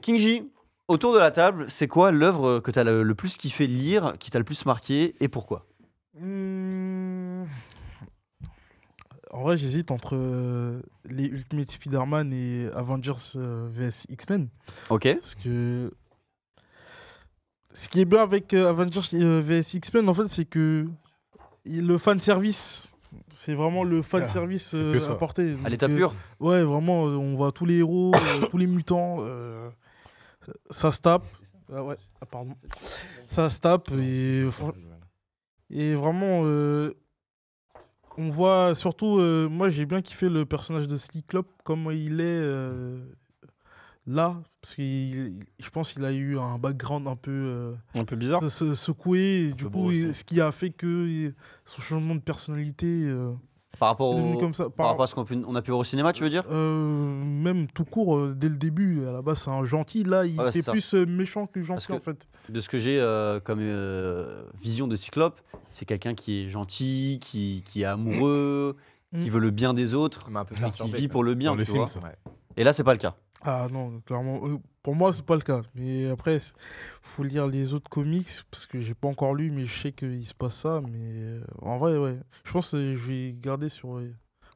Kingji, autour de la table, c'est quoi l'œuvre que tu as le plus kiffé lire, qui t'a le plus marqué et pourquoi? Mmh, En vrai, j'hésite entre les Ultimate Spider-Man et Avengers vs X-Men. Ok. Parce que ce qui est bien avec Avengers vs X-Men, en fait, c'est que le fan service, c'est vraiment le fan service c'est que ça. apporté. À Donc, l'état pur. ouais, vraiment, on voit tous les héros, tous les mutants, ça se tape. Ah ouais, pardon. Ça se tape et vraiment, on voit surtout, moi j'ai bien kiffé le personnage de Cyclope, comment il est là, parce que je pense qu'il a eu un background un peu Un peu bizarre. secoué, et du peu coup, brossé. ce qui a fait que son changement de personnalité Par rapport, est devenu comme ça. par rapport à ce qu'on a pu voir au cinéma, tu veux dire? Même tout court, dès le début, à la base c'est un gentil, là il Ouais, fait c'est ça. plus méchant que gentil que- en fait. De ce que j'ai comme vision de Cyclope, c'est quelqu'un qui est gentil, qui est amoureux, qui veut le bien des autres, Mais un peu et qui perturbé, vit quoi. pour le bien, Dans les tu films, vois. ça. Ouais. Et là, c'est pas le cas. Ah non, clairement, pour moi c'est pas le cas. Mais après, faut lire les autres comics parce que j'ai pas encore lu, mais je sais qu'il se passe ça. Mais en vrai, ouais, je pense que je vais garder sur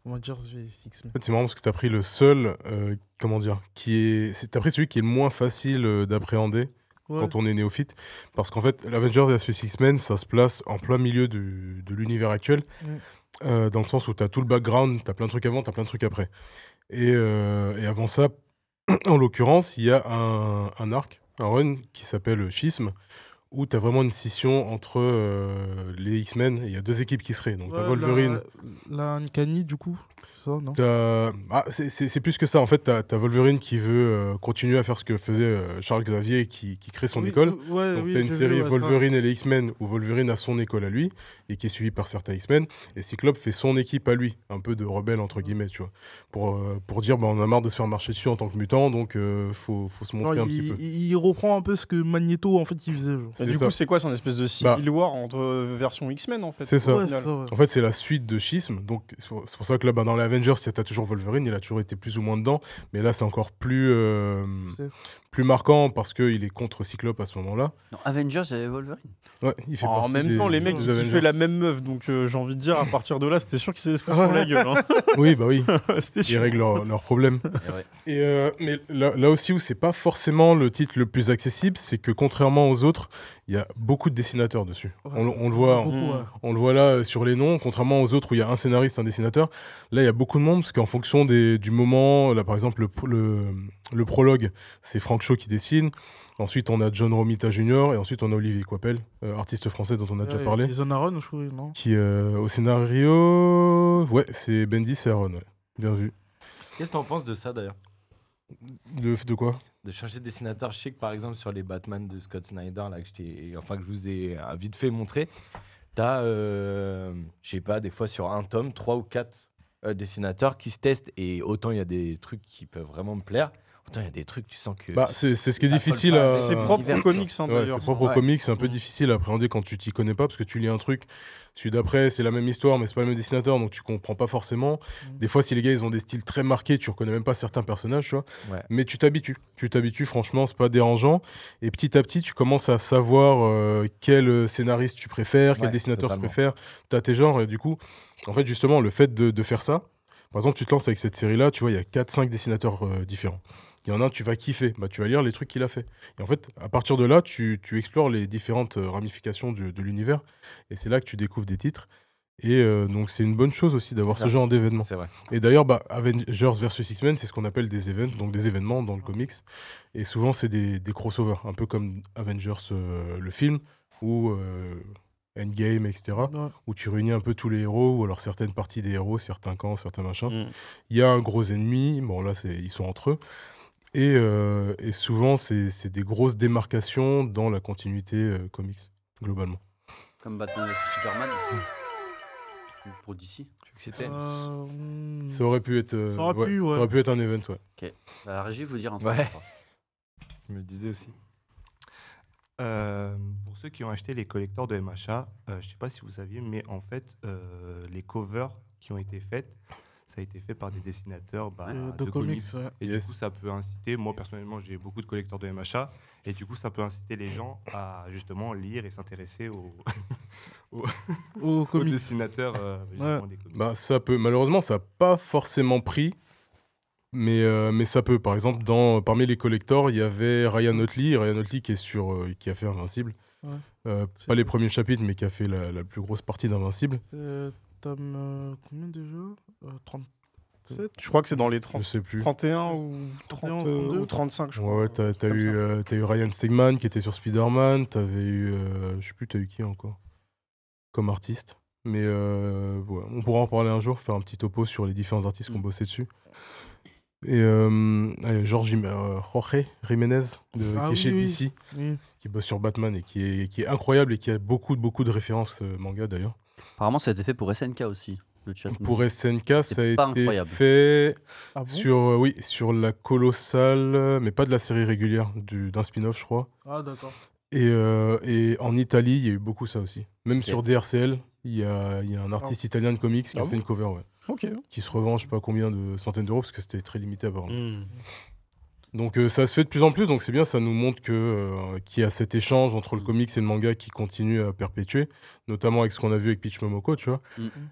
Avengers vs X-Men. En fait, c'est marrant parce que t'as pris le seul, comment dire, t'as pris celui qui est le moins facile d'appréhender Ouais. quand on est néophyte. Parce qu'en fait, l'Avengers vs X-Men, ça se place en plein milieu de l'univers actuel. Dans le sens où t'as tout le background, t'as plein de trucs avant, t'as plein de trucs après. Et avant ça, en l'occurrence, il y a un arc, un run qui s'appelle Schisme, où tu as vraiment une scission entre les X-Men. Il y a deux équipes qui seraient. Donc, tu as Ouais, Wolverine. La Uncanny, du coup, c'est ça, non? C'est plus que ça. En fait, tu as Wolverine qui veut continuer à faire ce que faisait Charles Xavier, qui crée son école. Ouais, Donc, oui, tu as une j'ai série vu, ouais, ça. Wolverine et les X-Men, où Wolverine a son école à lui, et qui est suivie par certains X-Men. Et Cyclope fait son équipe à lui, un peu de rebelle, entre guillemets, tu vois. Pour dire, bah, on a marre de se faire marcher dessus en tant que mutant, donc faut se montrer Genre, un petit peu. il reprend un peu ce que Magneto, en fait, il faisait. Genre. Et C'est du ça. coup, c'est quoi? C'est une espèce de civil war entre version X-Men en fait. C'est ça. au Ouais, final. c'est ça, ouais. En fait, c'est la suite de Schisme. Donc, c'est pour ça que là, bah, dans les Avengers, tu as toujours Wolverine. Il a toujours été plus ou moins dedans. Mais là, c'est encore plus marquant parce qu'il est contre Cyclope à ce moment-là. Non, Avengers et Wolverine. Ouais, il fait En partie même temps, les mecs, des ils Avengers. kiffaient la même meuf, donc j'ai envie de dire, à partir de là, c'était sûr qu'ils allaient se foutre sur la gueule. Hein. Oui, bah oui. C'était Ils sûr. règlent leurs problèmes. Et ouais. Mais là aussi où c'est pas forcément le titre le plus accessible, c'est que contrairement aux autres, il y a beaucoup de dessinateurs dessus. On le voit, Beaucoup, ouais. on le voit là sur les noms, contrairement aux autres où il y a un scénariste, un dessinateur. Là, il y a beaucoup de monde parce qu'en fonction du moment, là par exemple le prologue, c'est Frank Shaw qui dessine. Ensuite, on a John Romita Jr. et ensuite on a Olivier Coipel, artiste français dont on a déjà parlé. Jason Aaron, je crois, non? Qui au scénario, ouais, c'est Bendis et Aaron, ouais. Bien vu. Qu'est-ce que t'en penses de ça d'ailleurs? De quoi? De changer de dessinateur. Je sais que par exemple sur les Batman de Scott Snyder, là, que je vous ai vite fait montrer, t'as, je sais pas, des fois sur un tome, 3 ou 4 dessinateurs qui se testent. Et autant il y a des trucs qui peuvent vraiment me plaire, autant il y a des trucs, tu sens que. Bah, c'est ce qui est ça difficile colle pas à. avec C'est propre l'univers, aux comics, hein, Ouais, d'ailleurs. c'est propre au Ouais. comics, c'est un peu difficile à appréhender quand tu t'y connais pas, parce que tu lis un truc, celui d'après, c'est la même histoire, mais c'est pas le même dessinateur, donc tu comprends pas forcément. Des fois, si les gars, ils ont des styles très marqués, tu reconnais même pas certains personnages, tu vois. Ouais. Mais tu t'habitues, franchement, c'est pas dérangeant. Et petit à petit, tu commences à savoir quel scénariste tu préfères, quel Ouais, dessinateur totalement. tu préfères, t'as tes genres, et du coup, en fait, justement, le fait de faire ça, par exemple, tu te lances avec cette série-là, tu vois, il y a 4-5 dessinateurs différents. Il y en a un, tu vas kiffer, bah, tu vas lire les trucs qu'il a fait. Et en fait, à partir de là, tu explores les différentes ramifications de l'univers. Et c'est là que tu découvres des titres. Et donc, c'est une bonne chose aussi d'avoir ce genre d'événements. C'est vrai. Et d'ailleurs, bah, Avengers vs X-Men, c'est ce qu'on appelle des events, donc des événements dans le comics. Et souvent, c'est des crossovers, un peu comme Avengers, le film, ou Endgame, etc., Ouais. où tu réunis un peu tous les héros, ou alors certaines parties des héros, certains camps, certains machins. Mm. Il y a un gros ennemi, bon là, ils sont entre eux. Et souvent, c'est des grosses démarcations dans la continuité comics, globalement. Comme Batman et Superman. Pour DC. C'était. Ça aurait pu être, Ça aurait pu, ouais. ça aurait pu être un event, ouais. Ok. Bah, la régie, je veux dire un truc. Ouais. je crois. Je me le disais aussi. Pour ceux qui ont acheté les collecteurs de MHA, je ne sais pas si vous saviez, mais en fait, les covers qui ont été faites, ça ça a été fait par des dessinateurs de comics. Ouais. Et Yes. du coup, ça peut inciter, moi personnellement, j'ai beaucoup de collecteurs de MHA, et du coup, ça peut inciter les gens à justement lire et s'intéresser Aux aux comics. dessinateurs justement, des comics. Bah, ça peut. Malheureusement, ça n'a pas forcément pris, mais ça peut. Par exemple, parmi les collectors, il y avait Ryan Otley qui est qui a fait Invincible. Ouais. Pas les premiers chapitres, mais qui a fait la plus grosse partie d'Invincible. C'est tome combien déjà 37. Je crois que c'est dans les Je 30, sais plus. 31 ou 31, 30 ou 35, je crois. Ouais, t'as Comme ça. eu Ryan Stegman qui était sur Spider-Man. T'avais eu. Je sais plus, t'as eu qui encore comme artiste. Mais ouais, on pourra en parler un jour, faire un petit topo sur les différents artistes qui ont bossé dessus. Et Jorge Jiménez, qui est chez DC, Oui. qui bosse sur Batman et qui est incroyable et qui a beaucoup de références manga d'ailleurs. Apparemment, ça a été fait pour SNK aussi, le chat. Pour SNK, ça a pas été incroyable. fait Ah bon sur la colossale, mais pas de la série régulière, d'un spin-off, je crois. Ah d'accord. Et en Italie, il y a eu beaucoup ça aussi. Même Ok. sur DRCL, il y a un artiste italien de comics qui Ah a fait bon une cover, ouais, Ok. qui se revend, je sais pas combien de centaines d'euros, parce que c'était très limité apparemment. Hmm. Donc ça se fait de plus en plus, donc c'est bien, ça nous montre qu'il y a cet échange entre le comics et le manga qui continue à perpétuer, notamment avec ce qu'on a vu avec Peach Momoko, tu vois.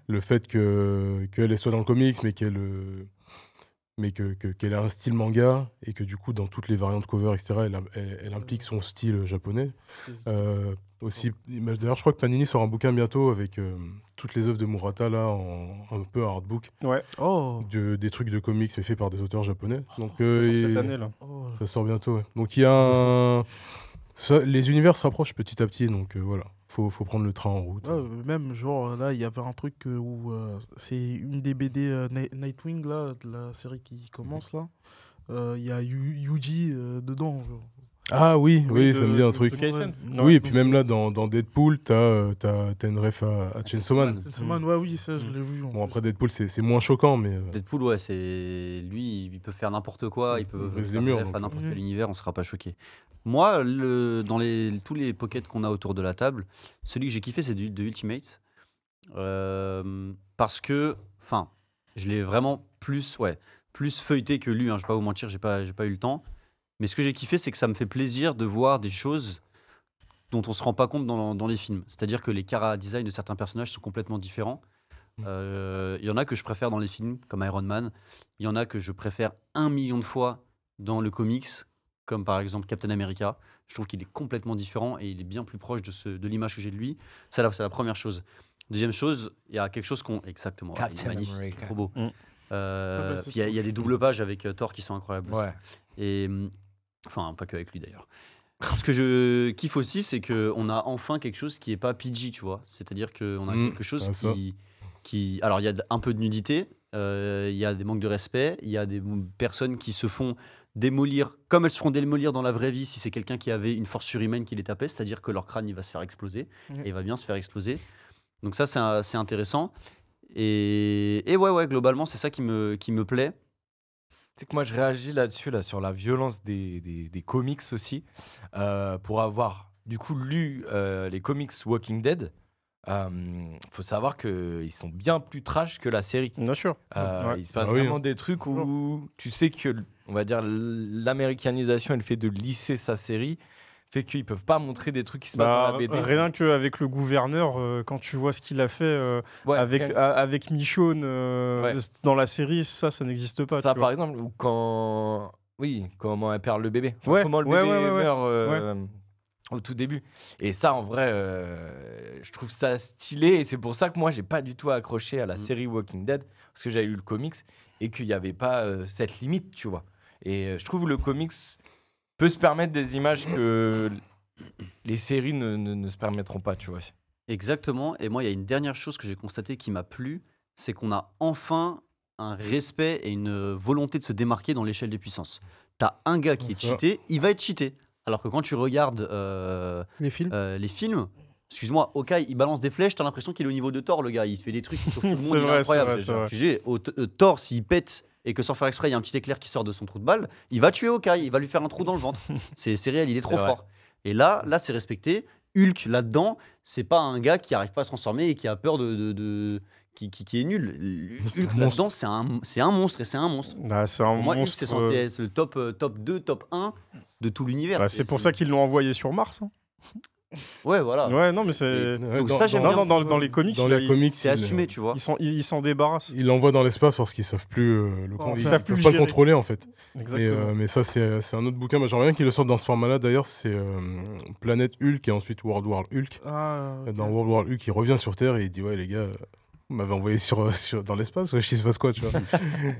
Le fait qu'elle soit dans le comics, mais qu'elle a un style manga, et que du coup, dans toutes les variantes cover, etc., elle implique son style japonais. Aussi, d'ailleurs, je crois que Panini sort un bouquin bientôt avec toutes les œuvres de Murata, là, un peu un artbook, Ouais, Oh. des trucs de comics, mais faits par des auteurs japonais. Donc, ça sort cette année là. Oh. ça sort bientôt, ouais. Donc il y a les univers se rapprochent petit à petit, donc voilà, faut prendre le train en route. Ouais, même genre là il y avait un truc où c'est une des BD Nightwing là de la série qui commence là. Il y a Yuji dedans. Genre. Ah oui, ça me dit un de truc. Kaisen. Ouais. Oui, et puis même là, dans Deadpool, t'as une ref à Chainsaw Man. Cette semaine, ouais, oui, ça je l'ai vu. en Bon, après plus. Deadpool, c'est moins choquant, mais Deadpool, ouais, c'est lui, il peut faire n'importe quoi, il peut Il brise les faire murs, bref à donc. n'importe quel univers, on sera pas choqué. Moi, dans tous les pockets qu'on a autour de la table, celui que j'ai kiffé, c'est de Ultimate, parce que, enfin, je l'ai vraiment plus feuilleté que lu. Hein, je vais pas vous mentir, j'ai pas eu le temps. Mais ce que j'ai kiffé, c'est que ça me fait plaisir de voir des choses dont on se rend pas compte dans les films. C'est-à-dire que les chara design de certains personnages sont complètement différents. Il y en a que je préfère dans les films, comme Iron Man. Il y en a que je préfère 1 million de fois dans le comics, comme par exemple Captain America. Je trouve qu'il est complètement différent et il est bien plus proche de l'image que j'ai de lui. C'est la première chose. Deuxième chose, il y a quelque chose qu'on... Exactement, ouais, il est Captain magnifique, America. trop beau. bah, c'est Puis il y a des doubles pages avec Thor qui sont incroyables aussi. Ouais. Et enfin, pas que avec lui d'ailleurs. Ce que je kiffe aussi, c'est qu'on a enfin quelque chose qui est pas PG, tu vois. C'est-à-dire qu'on a quelque chose ça. qui... Alors, il y a un peu de nudité, il y a des manques de respect, il y a des personnes qui se font démolir, comme elles se feront démolir dans la vraie vie si c'est quelqu'un qui avait une force surhumaine qui les tapait, c'est-à-dire que leur crâne, il va se faire exploser, Ouais. et il va bien se faire exploser. Donc ça, c'est intéressant. Et ouais, globalement, c'est ça qui me plaît. C'est que moi, je réagis là-dessus, là, sur la violence des comics aussi. Pour avoir, du coup, lu les comics Walking Dead, faut savoir qu'ils sont bien plus trash que la série. Bien sûr. Ouais. Il se passe Ah oui, vraiment des trucs où tu sais que, on va dire, l'américanisation et le fait de lisser sa série fait qu'ils peuvent pas montrer des trucs qui se passent dans la BD. Rien qu'avec le gouverneur, quand tu vois ce qu'il a fait Ouais, avec Michonne Ouais. dans la série, ça n'existe pas. ça, tu par vois. exemple, ou quand... Oui, comment elle perd le bébé. Enfin, Ouais, comment le ouais, bébé ouais, ouais, meurt au tout début. Et ça, en vrai, je trouve ça stylé. Et c'est pour ça que moi, j'ai pas du tout accroché à la série Walking Dead. Parce que j'avais lu le comics et qu'il n'y avait pas cette limite, tu vois. Et je trouve que le comics peut se permettre des images que les séries ne se permettront pas, tu vois. Exactement. Et moi, il y a une dernière chose que j'ai constatée qui m'a plu, c'est qu'on a enfin un respect et une volonté de se démarquer dans l'échelle des puissances. T'as un gars qui est Ça. cheaté, il va être cheaté. Alors que quand tu regardes Les films. les films, excuse-moi, Hawkeye, il balance des flèches, t'as l'impression qu'il est au niveau de Thor, le gars. Il fait des trucs, il sauve tout le monde, C'est il est vrai, incroyable. c'est vrai. Thor, s'il pète et que sans faire exprès, il y a un petit éclair qui sort de son trou de balle, il va tuer Hawkeye, il va lui faire un trou dans le ventre. C'est réel, il est trop C'est vrai. fort. Et là c'est respecté. Hulk, là-dedans, c'est pas un gars qui arrive pas à se transformer et qui a peur qui est nul. C'est un Hulk, là-dedans, c'est un monstre et c'est un monstre. Ah, c'est un Pour moi, Hulk, monstre. c'est censé être le top 2, top 1 de tout l'univers. C'est pour ça qu'ils l'ont envoyé sur Mars. Hein. Ouais, voilà. Ouais, non, mais c'est. Et- Ouais, donc ça, j'aime Non, bien. non, dans les comics, dans là, les comics, C'est assumé, tu vois. ils s'en débarrassent. Ils l'envoient dans l'espace parce qu'ils savent plus Ils ils savent peuvent plus pas le le gérer. contrôler en fait. Exactement. Mais ça c'est un autre bouquin. Moi, j'aimerais bien qu'ils le sortent dans ce format-là. D'ailleurs, c'est Planète Hulk et ensuite World War Hulk. Ah, ok. Dans World War Hulk, il revient sur Terre et il dit ouais les gars, vous m'avez envoyé dans l'espace, ouais, je se passe quoi, tu vois.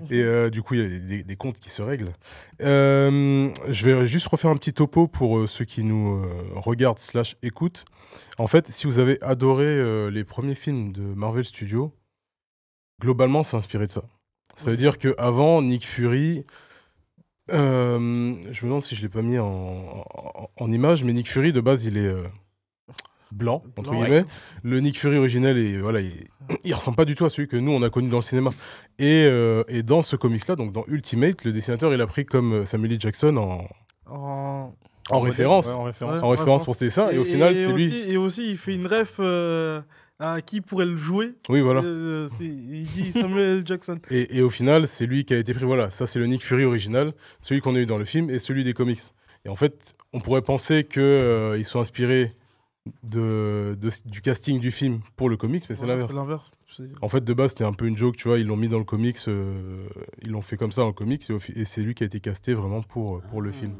Et du coup, il y a des comptes qui se règlent. Je vais juste refaire un petit topo pour ceux qui nous regardent / écoutent. En fait, si vous avez adoré les premiers films de Marvel Studios, globalement, c'est inspiré de ça. Ça veut dire qu'avant, Nick Fury, je me demande si je l'ai pas mis en image, mais Nick Fury, de base, il est blanc, entre Blanc, guillemets. Le Nick Fury originel, voilà, il ressemble pas du tout à celui que nous, on a connu dans le cinéma. Et dans ce comics-là, donc dans Ultimate, le dessinateur, il a pris comme Samuel L. Jackson en référence. Ouais, en référence. Ouais. En référence pour ce dessin, et au final, c'est lui. Et aussi, il fait une ref à qui pourrait le jouer. Oui, voilà. Il dit Samuel L. Jackson. Et au final, c'est lui qui a été pris. Voilà, ça, c'est le Nick Fury original, celui qu'on a eu dans le film et celui des comics. Et en fait, on pourrait penser qu'ils sont inspirés du casting du film pour le comics, mais c'est Voilà, l'inverse. C'est l'inverse. En fait, de base, c'était un peu une joke, tu vois. Ils l'ont mis dans le comics, ils l'ont fait comme ça dans le comics, et c'est lui qui a été casté vraiment pour le film.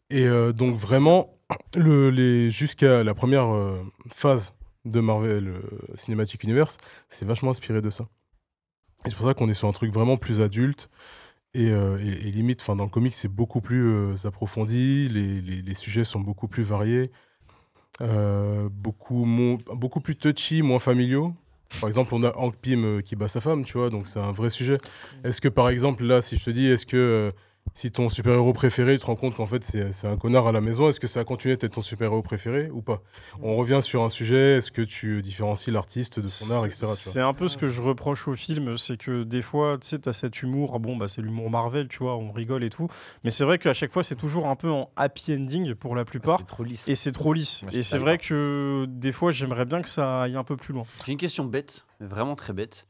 Et donc, vraiment, jusqu'à la première phase de Marvel Cinematic Universe, c'est vachement inspiré de ça. Et c'est pour ça qu'on est sur un truc vraiment plus adulte. Et limite, dans le comics, c'est beaucoup plus approfondi, les sujets sont beaucoup plus variés, beaucoup plus touchy, moins familiaux. Par exemple, on a Hank Pym qui bat sa femme, tu vois, donc c'est un vrai sujet. Est-ce que, par exemple, là, si je te dis, est-ce que si ton super-héros préféré, tu te rends compte qu'en fait, c'est un connard à la maison, est-ce que ça a continué d'être ton super-héros préféré ou pas? On revient sur un sujet, est-ce que tu différencies l'artiste de son art, etc. tu vois. C'est un peu ce que je reproche au film, c'est que des fois, tu sais, t'as cet humour, c'est l'humour Marvel, tu vois, on rigole et tout, mais c'est vrai qu'à chaque fois, c'est toujours un peu en happy ending pour la plupart, C'est trop lisse. et c'est trop lisse. Ouais, Et c'est vrai que des fois, j'aimerais bien que ça aille un peu plus loin. J'ai une question bête, mais vraiment très bête.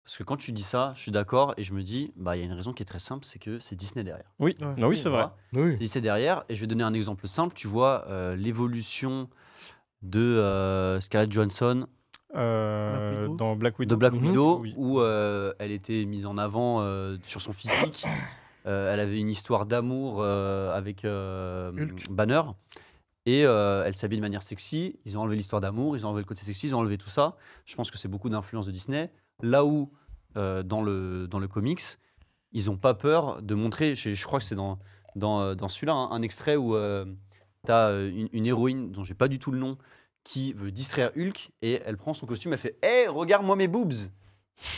Parce que quand tu dis ça, je suis d'accord et je me dis, il y a une raison qui est très simple, c'est que c'est Disney derrière. Oui, Ouais. oui, c'est vrai. Voilà. Oui. C'est Disney derrière. Et je vais donner un exemple simple. Tu vois l'évolution de Scarlett Johansson Black Widow. Dans Black Widow. de Black Mhm. Widow, Oui. où elle était mise en avant sur son physique. Elle avait une histoire d'amour avec Hulk. Banner. Et elle s'habille de manière sexy. Ils ont enlevé l'histoire d'amour, ils ont enlevé le côté sexy, ils ont enlevé tout ça. Je pense que c'est beaucoup d'influence de Disney. Là où, dans le comics, ils n'ont pas peur de montrer, je crois que c'est dans celui-là, un extrait où tu as une héroïne dont j'ai pas du tout le nom, qui veut distraire Hulk, et elle prend son costume, elle fait « Hey, regarde-moi mes boobs !»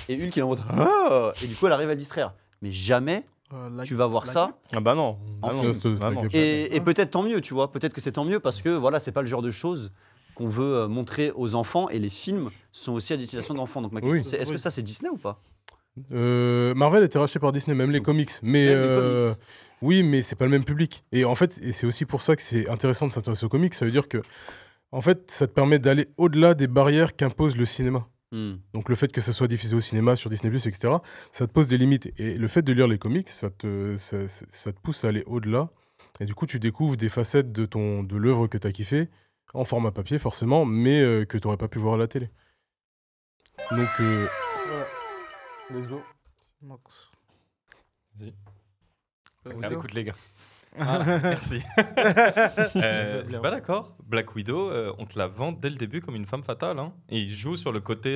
Et Hulk, il est en mode « Ah !» Et du coup, elle arrive à le distraire. Mais jamais tu vas voir ça. Ah bah non. En Ah non. film. Ah non. Et peut-être tant mieux, tu vois. Peut-être que c'est tant mieux parce que voilà, c'est pas le genre de choses qu'on veut montrer aux enfants, et les films sont aussi à destination d'enfants. Donc ma question, Oui. c'est est-ce que ça c'est Disney ou pas? Marvel était racheté par Disney, même les comics. Mais Même les comics. oui, mais c'est pas le même public. Et en fait, c'est aussi pour ça que c'est intéressant de s'intéresser aux comics. Ça veut dire que, en fait, ça te permet d'aller au-delà des barrières qu'impose le cinéma. Donc le fait que ça soit diffusé au cinéma, sur Disney+, etc., ça te pose des limites. Et le fait de lire les comics, ça te pousse à aller au-delà. Et du coup, tu découvres des facettes de l'œuvre que tu as kiffé, en format papier forcément, mais que tu n'aurais pas pu voir à la télé. Donc, Max. Écoute les gars. Merci. Je suis pas d'accord. Black Widow, on te la vend dès le début comme une femme fatale. Hein. Et il joue sur le côté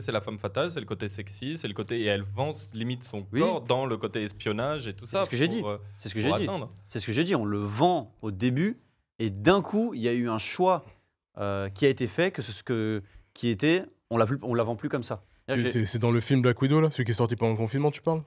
c'est la femme fatale, c'est le côté sexy, c'est le côté. Et elle vend limite son Oui. corps dans le côté espionnage et tout ça. C'est ce que j'ai dit. C'est ce que j'ai dit. C'est ce que j'ai dit. On le vend au début, et d'un coup, il y a eu un choix qui a été fait, on la vend plus comme ça. c'est dans le film Black Widow, là, celui qui est sorti pendant le confinement, tu parles?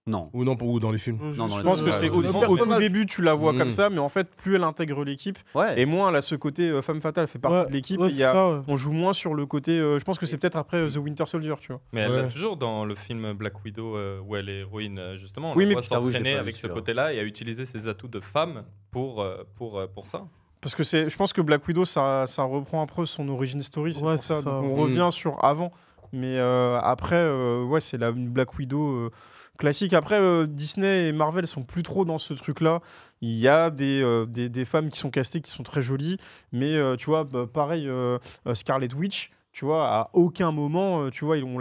Non. Ou non, ou dans les films? Non, dans Je les pense deux. que c'est Ouais, au tout début, tu la vois Mm. comme ça, mais en fait, plus elle intègre l'équipe, Ouais. et moins elle a ce côté femme fatale, elle fait partie de l'équipe. Et il y a- On joue moins sur le côté. Je pense que c'est peut-être après The Winter Soldier, tu vois. Mais elle l'a Ouais. toujours dans le film Black Widow où elle est héroïne, justement. On Oui, la mais voit putain, oui, je l'ai s'entraîner pas vu, avec ce celui-là. côté-là et à utiliser ses atouts de femme pour ça. Parce que je pense que Black Widow, ça reprend un peu son origin story. C'est Ouais, pour ça. c'est ça. Donc on revient sur avant. Mais après, ouais, c'est une Black Widow classique. Après, Disney et Marvel sont plus trop dans ce truc-là. Il y a des femmes qui sont castées qui sont très jolies, mais tu vois, pareil, Scarlet Witch. Tu vois, à aucun moment, tu vois, on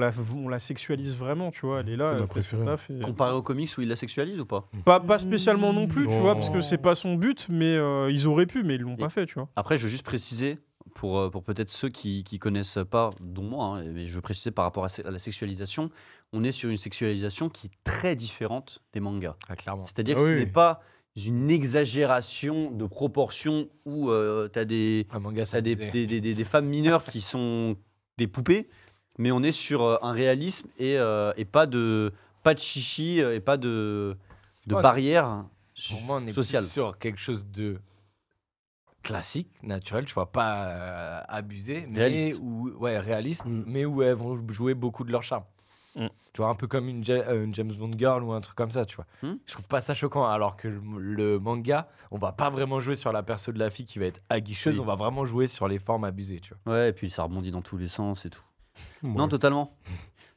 la sexualise vraiment, tu vois. Elle est là, C'est ma elle fait son préférée. taf et- Comparé aux comics où il la sexualise ou pas? Pas spécialement non plus, tu vois, Non. parce que c'est pas son but, mais ils auraient pu, mais ils l'ont Et- pas fait, tu vois. Après, je veux juste préciser, pour peut-être ceux qui connaissent pas, dont moi, hein, mais je veux préciser par rapport à la sexualisation, on est sur une sexualisation qui est très différente des mangas. Ah, clairement. C'est-à-dire Ah que ce oui. n'est pas une exagération de proportion où tu as des, Un manga, ça t'as des, disait. des femmes mineures qui sont des poupées, mais on est sur un réalisme et pas de chichi et pas de Ouais. barrière Pour moi, on est sociale. plus sur quelque chose de classique, naturel, tu vois, pas abusé, mais Réaliste. réaliste, Mm. mais où elles vont jouer beaucoup de leur charme. Mm. Tu vois, un peu comme une James Bond girl ou un truc comme ça, tu vois. Mm. Je trouve pas ça choquant, alors que le manga, on va pas vraiment jouer sur la perso de la fille qui va être aguicheuse, Oui. on va vraiment jouer sur les formes abusées, tu vois. Ouais, et puis ça rebondit dans tous les sens et tout. Ouais. Non, totalement.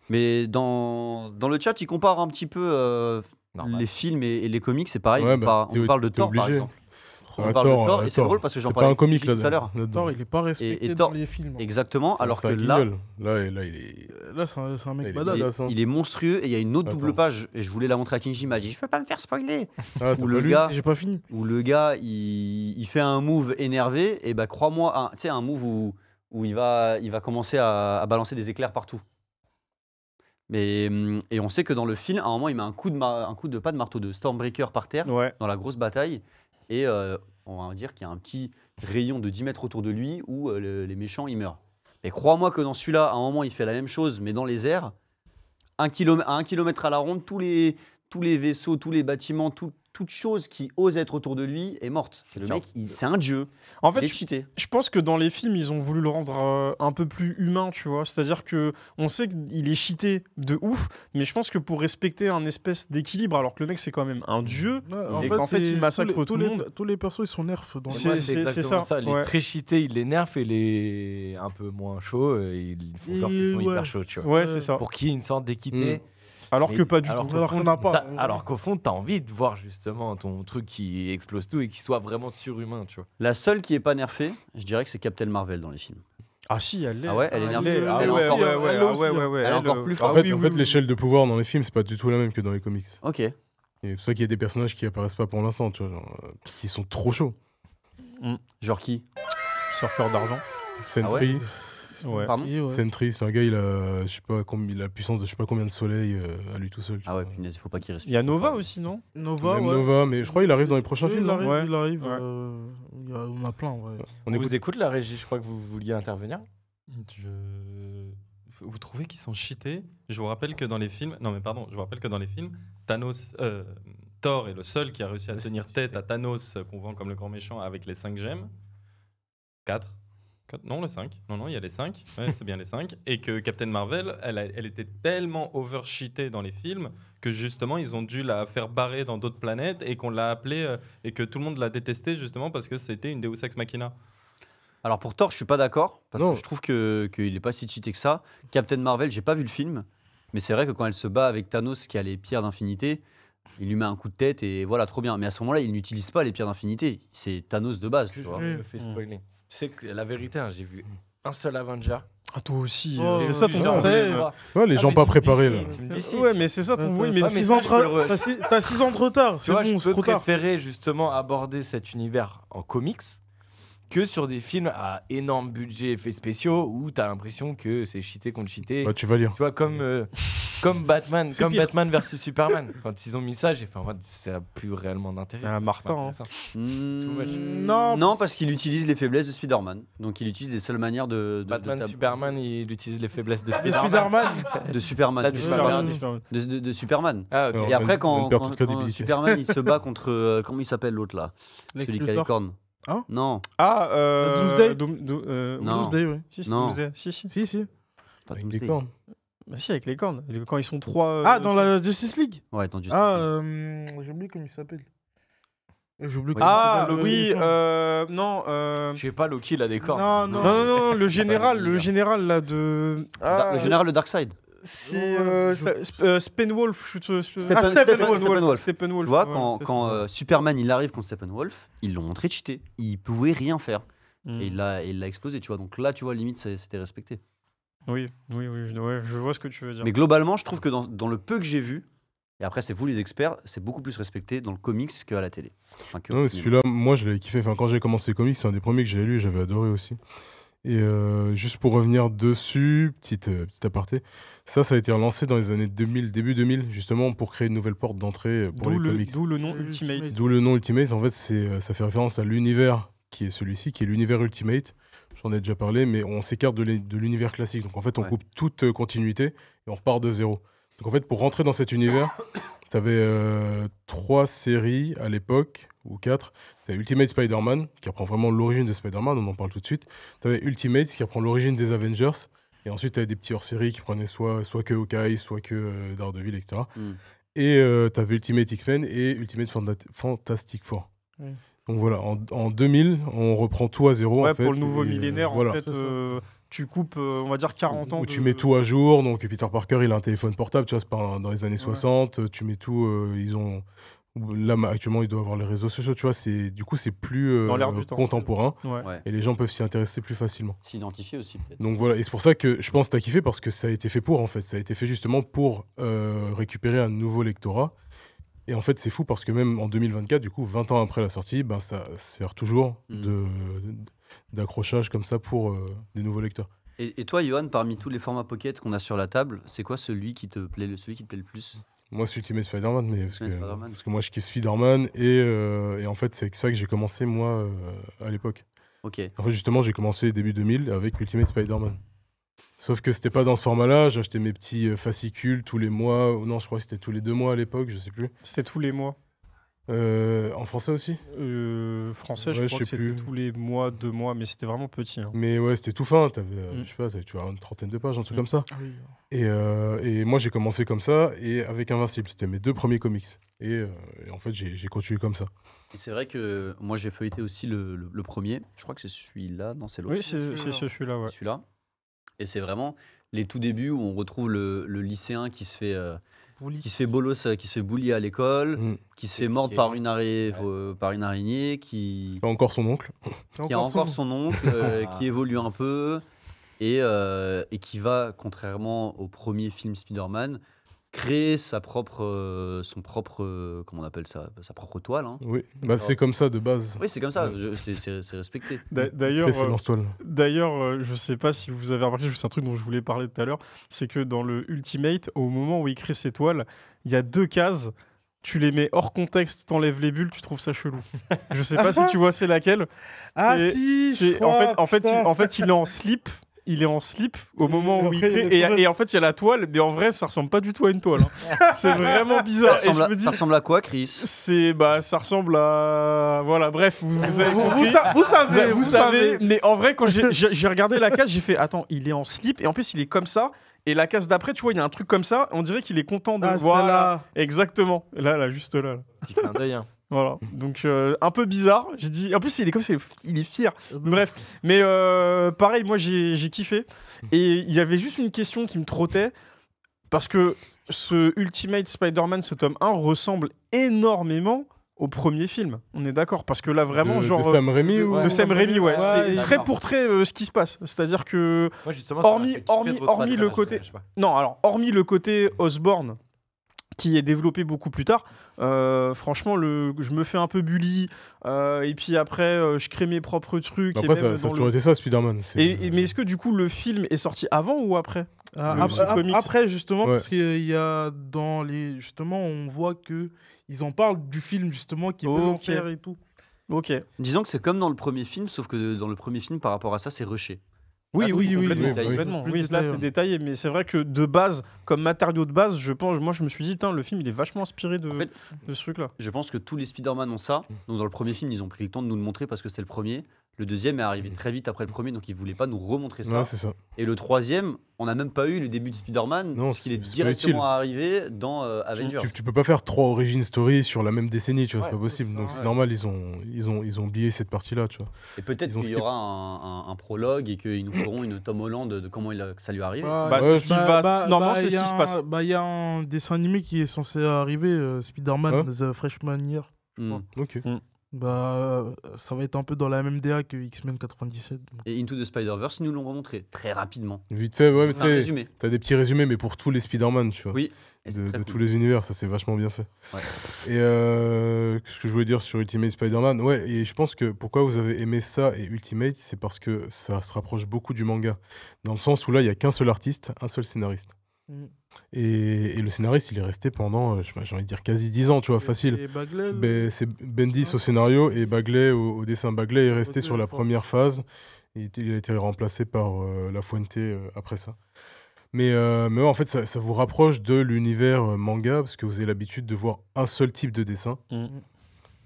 Mais dans le chat, ils comparent un petit peu Normal. les films et les comics. C'est pareil, Ouais, on, bah, on parle de t'es Thor, par obligé. exemple. Ah, On parle de Thor, et c'est Thor. drôle parce que j'en C'est parlais pas un comic avec Gigi tout à là. l'heure. Thor, il est pas respecté Et dans Thor- les films. Exactement, alors que là, Là, il est. Là, c'est un mec Il est badass. badass, hein. il est monstrueux et il y a une autre double Attends. page. Et je voulais la montrer à Kinji, il m'a dit je peux pas me faire spoiler. Ah, t'as Où pas le lu gars, J'ai pas fini. où le gars il fait un move énervé, et bah crois-moi, tu sais, un move où il va commencer à balancer des éclairs partout. Et on sait que dans le film, à un moment, il met un coup de pas de marteau, de Stormbreaker par terre, Ouais. dans la grosse bataille. Et on va dire qu'il y a un petit rayon de 10 mètres autour de lui où les méchants, ils meurent. Et crois-moi que dans celui-là, à un moment, il fait la même chose, mais dans les airs. À 1 kilomètre à la ronde, tous les vaisseaux, tous les bâtiments, toute chose qui ose être autour de lui est morte. Et le mec, c'est un dieu. En Il fait, est cheaté. je pense que dans les films, ils ont voulu le rendre un peu plus humain, tu vois. C'est-à-dire que on sait qu'il est cheaté de ouf, mais je pense que pour respecter un espèce d'équilibre, alors que le mec c'est quand même un dieu, et qu'en fait, il massacre tout le monde. Tous les persos, ils sont nerfs dans C'est- Moi, c'est exactement ça, Les ouais. très cheatés, ils les nerfent, et les un peu moins chauds, ils font genre qu'ils sont Ouais. hyper chauds, tu vois. Ouais, c'est ça. Pour qu'il y ait une sorte d'équité. Alors Mais- que pas du alors tout. qu'au Alors fond, qu'on n'a pas. alors qu'au fond, t'as envie de voir justement ton truc qui explose tout et qui soit vraiment surhumain, tu vois. La seule qui est pas nerfée, je dirais que c'est Captain Marvel dans les films. Ah si, elle l'est. Ah ouais, elle est nervée. Ah Elle est ouais, encore- ouais, ouais, elle ah aussi, ouais, hein. ouais, ouais, Elle est encore plus forte. En fait, l'échelle de pouvoir dans les films, c'est pas du tout la même que dans les comics. Ok. Et c'est pour ça qu'il y a des personnages qui apparaissent pas pour l'instant, tu vois, parce qu'ils sont trop chauds. Genre qui? Surfeur d'argent. Sentry, Ouais. Pardon? Et ouais. Sentry, c'est un gars, il a, je sais pas, il a la puissance de je sais pas combien de soleil à lui tout seul. tu Ah ouais, vois. punaise, il faut pas qu'il respire. Il y a Nova aussi, non? Nova, Même ouais. Nova, mais je crois qu'il arrive dans les prochains Oui, films. il non arrive, Ouais. il arrive. Ouais. On a plein, ouais. On On écoute. vous écoute la régie, je crois que vous vouliez intervenir. Vous trouvez qu'ils sont cheatés? Je vous rappelle que dans les films, non mais pardon, je vous rappelle que dans les films, Thor est le seul qui a réussi à tenir tête à Thanos, qu'on vend comme le grand méchant, avec les 5 gemmes. 4. Non, les 5. Non, il y a les 5. Ouais, c'est bien les 5. Et que Captain Marvel, elle était tellement overcheatée dans les films que justement, ils ont dû la faire barrer dans d'autres planètes et qu'on l'a appelée et que tout le monde l'a détestée justement parce que c'était une Deus Ex Machina. Alors pour Thor, je suis pas d'accord parce Non. que je trouve qu'il est pas si cheaté que ça. Captain Marvel, j'ai pas vu le film, mais c'est vrai que quand elle se bat avec Thanos qui a les pierres d'infinité, il lui met un coup de tête et voilà, trop bien. Mais à ce moment-là, il n'utilise pas les pierres d'infinité. C'est Thanos de base, tu vois. Je me fais spoiler. Tu sais que la vérité, hein, j'ai vu un seul Avenger. Ah, toi aussi. Oh, c'est ça ton genre, problème. Ouais, les gens pas préparés là. Tu me dis si. Ouais, mais c'est ça ton. Oui, mais mais T'as ça, je peux le t'as 6 ans de retard, Tu c'est vois, bon, je c'est peux trop tard. préférer justement aborder cet univers en comics que sur des films à énorme budget, effets spéciaux, où t'as l'impression que c'est cheaté contre cheaté. Bah, tu vas lire. Tu vois, comme Batman, C'est comme pire. Batman versus Superman. Quand ils ont mis ça, j'ai fait en mode, ça n'a plus réellement d'intérêt. Ah, Martin, hein. C'est pas intéressant. Non, Non, parce qu'il utilise les faiblesses de Spider-Man. Donc il utilise les seules manières Batman, Superman, il utilise les faiblesses de Et Spider-Man. Spider-Man, de Superman. Là, de Superman. De Superman. Ah, ok. Alors, Et après, elle quand perd toute crédibilité. Superman il se bat contre. comment il s'appelle l'autre là? Lex Celui qui a les Luthor. cornes. Hein Non, Ah, Doomsday Non. Doomsday, ouais. Si, Non. Doomsday. Si. Si, si. pas Avec Doomsday. des cornes. Bah, si, avec les cornes. Quand ils sont 3. Ah, dans la Justice League. Ouais, attends, juste. Ah, j'ai oublié comment il s'appelle. J'ai oublié Oui. comment Ah s'appelle le oui, méchant. non. Je sais pas, Loki, il a des cornes. Non, Non, non, non, le général là de. Le général de Darkseid. C'est Spenwolf. Steppenwolf. Steppenwolf. Tu vois, ouais, quand, c'est quand Superman il arrive contre Steppenwolf, ils l'ont montré cheaté. Il pouvait rien faire. ça. Et il l'a explosé, tu vois. Donc là, tu vois, limite, c'était respecté. Oui, je vois ce que tu veux dire. Mais globalement, je trouve que dans le peu que j'ai vu, et après, c'est vous les experts, c'est beaucoup plus respecté dans le comics qu'à la télé. Enfin, Non, mais celui-là, moi, je l'avais kiffé. Enfin, quand j'ai commencé les comics, c'est un des premiers que j'ai lu, j'avais adoré aussi. Et juste pour revenir dessus, petit aparté, ça a été relancé dans les années 2000, début 2000, justement, pour créer une nouvelle porte d'entrée pour les comics. D'où le nom Ultimate. Ultimate. D'où le nom Ultimate. En fait, ça fait référence à l'univers qui est celui-ci, qui est l'univers Ultimate. J'en ai déjà parlé, mais on s'écarte de l'univers classique. Donc en fait, on Ouais. coupe toute continuité et on repart de zéro. Donc en fait, pour rentrer dans cet univers, tu avais 3 séries à l'époque, ou 4. Tu as Ultimate Spider-Man, qui reprend vraiment l'origine de Spider-Man, on en parle tout de suite. Tu avais Ultimate, qui reprend l'origine des Avengers. Et ensuite, tu avais des petits hors-séries qui prenaient soit que Hawkeye, soit que Daredevil, etc. Mm. Et tu avais Ultimate X-Men et Ultimate Fantastic Four. Mm. Donc voilà, en 2000, on reprend tout à zéro. Ouais, en fait, pour le nouveau et, millénaire, voilà. en fait, c'est ça. tu coupes, on va dire 40 ans. Où tu mets tout à jour. Donc Peter Parker, il a un téléphone portable, tu vois, c'est pas dans les années Ouais. 60. Tu mets tout. Ils ont. Là, actuellement, il doit avoir les réseaux sociaux, tu vois. Du coup, c'est plus Dans l'air du temps. contemporain. Ouais. Ouais. Et les gens peuvent s'y intéresser plus facilement. S'identifier aussi, peut-être. Donc voilà, et c'est pour ça que je pense que tu as kiffé, parce que ça a été fait pour, en fait. Ça a été fait justement pour récupérer un nouveau lectorat. Et en fait, c'est fou parce que même en 2024, du coup, 20 ans après la sortie, ben, ça sert toujours d'accrochage comme ça pour des nouveaux lecteurs. Et toi, Johan, parmi tous les formats Pocket qu'on a sur la table, c'est quoi celui qui te plaît le plus? Moi, c'est Ultimate Spider-Man, mais parce Ultimate Spider-Man. que moi, je kiffe Spider-Man, et en fait, c'est avec ça que j'ai commencé, moi, à l'époque. Ok. En fait, justement, j'ai commencé début 2000 avec Ultimate Spider-Man. Sauf que c'était pas dans ce format-là, j'achetais mes petits fascicules tous les mois, ou non, je crois que c'était tous les 2 mois à l'époque, je sais plus. C'est tous les mois. En français aussi. Français, Ouais, je je crois que sais c'était plus. tous les mois, 2 mois, mais c'était vraiment petit. Hein. Mais ouais, c'était tout fin, t'avais, Mm. je sais pas, tu vois, une trentaine de pages, un truc comme ça. Ah oui. Et moi, j'ai commencé comme ça, et avec Invincible, c'était mes 2 premiers comics. Et en fait, j'ai continué comme ça. Et c'est vrai que moi, j'ai feuilleté aussi le premier. Je crois que c'est celui-là. Non, c'est l'autre. Oui, c'est celui-là, ouais. Celui-là. Et c'est vraiment les tout débuts où on retrouve le lycéen qui se fait bolos, qui se fait bully à l'école, Mm. qui se fait mordre par une araignée, qui Pas encore son oncle. a encore son oncle, qui évolue un peu et qui va, contrairement au premier film Spider-Man, créer son propre, comment on appelle ça, sa propre toile. Hein. Oui, bah, c'est comme ça de base. Oui, c'est comme ça, Ouais. c'est respecté. D'ailleurs, C'est lance-toile. je sais pas si vous avez remarqué, c'est un truc dont je voulais parler tout à l'heure, c'est que dans le Ultimate, au moment où il crée ses toiles, il y a 2 cases. Tu les mets hors contexte, t'enlèves les bulles, tu trouves ça chelou. Je sais pas si tu vois c'est laquelle. Ah C'est- si, je C'est- crois, en fait, putain. il est en slip. Il est en slip au moment où il après, il y a crée. des toiles. Et en fait, il y a la toile, mais en vrai, ça ressemble pas du tout à une toile. Hein. C'est vraiment bizarre. Et je me dis, Ça ressemble à quoi, Chris? ça ressemble à. Voilà, bref, vous avez compris. Vous Vous savez. savez, mais en vrai, quand j'ai regardé la case, j'ai fait attends, il est en slip et en plus il est comme ça. Et la case d'après, tu vois, il y a un truc comme ça. On dirait qu'il est content de Ah, voir. celle-là. Exactement. Là, juste là. Petit clin d'œil. Hein. Voilà. Donc un peu bizarre. J'ai dit. En plus, il est comme ça. Il est fier. Bref. Mais pareil, moi j'ai kiffé. Et il y avait juste une question qui me trottait parce que ce Ultimate Spider-Man, ce tome 1 ressemble énormément au premier film. On est d'accord parce que là vraiment de genre Sam Raimi ou de Sam Raimi, ouais, c'est il- très pour très ce qui se passe. C'est-à-dire que Moi, justement, Hormis le côté- non, alors hormis le côté Osborn qui est développé beaucoup plus tard, franchement, je me fais un peu bully et puis après je crée mes propres trucs. Après, et même ça a dans toujours été ça, Spider-Man. mais est-ce que du coup le film est sorti avant ou après? Ah, Le comics. après, justement, Ouais. parce qu'il y a dans les. Justement, on voit que ils en parlent du film, justement, qui veulent en Ok. faire et tout. Ok. Disons que c'est comme dans le premier film, sauf que dans le premier film, par rapport à ça, c'est rushé. Oui, Ah, c'est oui, complètement complètement. détaillé. complètement. Plus Oui, là détaillé, c'est ouais. détaillé, mais c'est vrai que de base, comme matériau de base, je pense, moi je me suis dit, le film il est vachement inspiré de, En fait, de ce truc-là. Je pense que tous les Spider-Man ont ça. Donc dans le premier film, ils ont pris le temps de nous le montrer parce que c'est le premier. Le deuxième est arrivé très vite après le premier, donc ils voulaient pas nous remontrer ça. Ouais, c'est ça. Et le troisième, on n'a même pas eu le début de Spider-Man, Non, puisqu'il est c'est pas utile. directement arrivé dans Avengers. Tu peux pas faire 3 origin stories sur la même décennie, tu vois, c'est Ouais, pas possible. c'est ça, Donc ouais. c'est normal, ils ont oublié cette partie-là, tu vois. Et peut-être Ils ont qu'il y skip. aura un prologue et qu'ils nous feront une Tom Holland de comment que ça lui est arrivé. Bah, c'est ce qui va- normalement, c'est ce qui se passe. Il y a un dessin animé qui est censé arriver, Spider-Man, Ouais. The Freshman Year. Hmm. Ok. Ça va être un peu dans la même DA que X-Men 97. donc. Et Into the Spider-Verse, ils nous l'ont remontré très rapidement. Vite fait, ouais, mais tu Un sais, résumé. t'as des petits résumés, mais pour tous les Spider-Man, tu vois. Oui. Et c'est De très tous cool. les univers, ça c'est vachement bien fait. Ouais. Et ce que je voulais dire sur Ultimate Spider-Man, ouais, et je pense que pourquoi vous avez aimé ça et Ultimate, c'est parce que ça se rapproche beaucoup du manga. Dans le sens où là, il n'y a qu'un seul artiste, un seul scénariste. Mm. Et le scénariste, il est resté pendant, j'ai envie de dire, quasi 10 ans, tu vois, facile. Et Bagley, C'est Bendis au scénario et Bagley au dessin. Bagley est resté Ok, sur la fort. première phase. Il a été remplacé par La Fuente après ça. Mais ouais, en fait, ça vous rapproche de l'univers manga parce que vous avez l'habitude de voir un seul type de dessin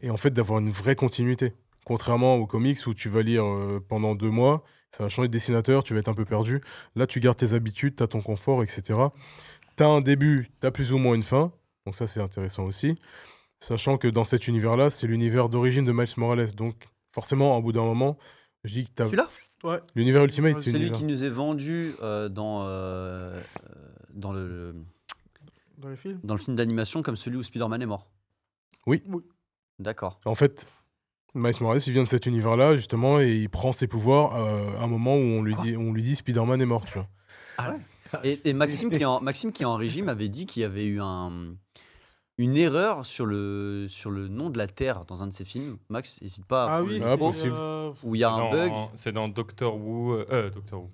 et en fait d'avoir une vraie continuité. Contrairement aux comics où tu vas lire pendant 2 mois, ça va changer de dessinateur, tu vas être un peu perdu. Là, tu gardes tes habitudes, tu as ton confort, etc. Tu as un début, tu as plus ou moins une fin. Donc ça, c'est intéressant aussi. Sachant que dans cet univers-là, c'est l'univers d'origine de Miles Morales. Donc forcément, au bout d'un moment, je dis que tu as... Celui-là, Ouais. L'univers Ultimate, Ouais, c'est celui l'univers. qui nous est vendu dans Dans les films. le film d'animation comme celui où Spider-Man est mort. Oui. D'accord. En fait, Miles Morales, il vient de cet univers-là, justement, et il prend ses pouvoirs à un moment où on lui dit Spider-Man est mort, tu vois. Et Maxime, qui est en régime, avait dit qu'il y avait eu une erreur sur le nom de la Terre dans un de ses films. Max, n'hésite pas à Ah prendre oui, le Ah, micro, possible. où il y a un bug. C'est dans Doctor Who.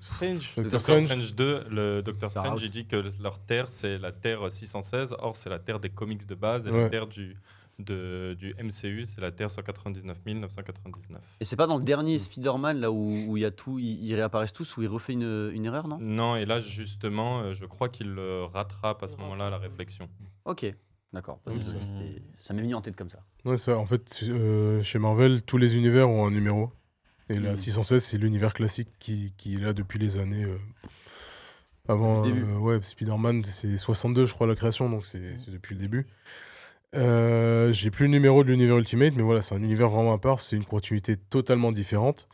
Strange. Doctor Doctor Strange. Strange 2, le Doctor Star Strange, House. il dit que leur terre, c'est la Terre 616. Or, c'est la Terre des comics de base. Et Ouais. la Terre du MCU, c'est la Terre 199 999. Et c'est pas dans le dernier Spider-Man là où il y a tout, ils réapparaissent tous, où il refait une erreur, non? Non, et là, justement, je crois qu'il le rattrape à ce moment-là, la réflexion. Ok, d'accord. Donc, Désolé, ça m'est venu en tête comme ça. Ouais, ça, en fait, chez Marvel, tous les univers ont un numéro. Et la 616, c'est l'univers classique qui est là depuis les années. Avant, Depuis le début. ouais, Spider-Man, c'est 62, je crois, la création, donc c'est depuis le début. J'ai plus le numéro de l'univers Ultimate, mais voilà, c'est un univers vraiment à part, c'est une continuité totalement différente.